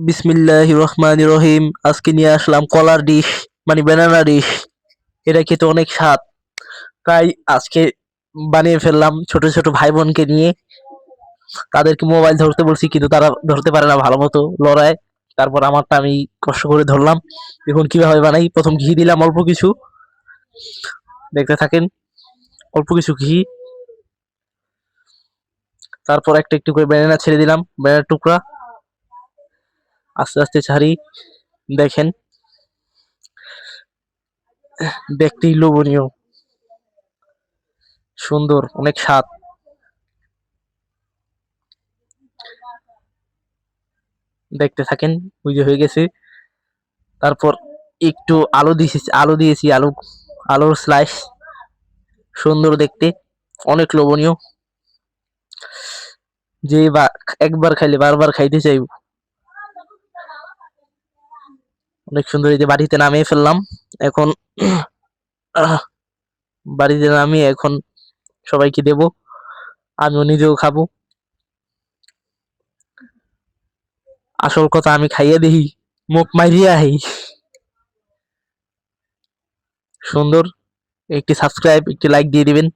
বিসমিল্লাহির রহমানির রহিম। আজকে নিয়ে আসলাম কলার ডিশ, মানে ব্যানানা ডিশ। এটা খেতে অনেক স্বাদ, তাই আজকে বানিয়ে ফেললাম ছোট ছোট ভাই বোনকে নিয়ে। তাদেরকে মোবাইল ধরতে বলছি, কিন্তু তারা ধরতে পারে না ভালো মতো, লড়ায়। তারপর আমারটা আমি কষ্ট করে ধরলাম। এখন কিভাবে বানাই, প্রথম ঘি দিলাম অল্প কিছু, দেখতে থাকেন। অল্প কিছু ঘি, তারপর একটা একটু করে ব্যানানা ছেড়ে দিলাম, ব্যানানার টুকরা আস্তে আস্তে ছাড়ি। দেখেন, দেখতেই লোভনীয়, সুন্দর, অনেক স্বাদ। দেখতে থাকেন, ওই যে হয়ে গেছে। তারপর একটু আলু দিয়েছি, আলুর স্লাইস, সুন্দর দেখতে, অনেক লোভনীয়। যে বা একবার খাইলে বারবার খাইতে চাইব। অনেক সুন্দর। এই যে বাড়িতে নামিয়ে ফেললাম এখন। বাড়িতে নামিয়ে এখন সবাইকে দেব, আমিও নিজেও খাবো। আসল কথা, আমি খাইয়ে দিই, মুখ মাইরিয়া আহি। সুন্দর। একটি সাবস্ক্রাইব, একটি লাইক দিয়ে দিবেন।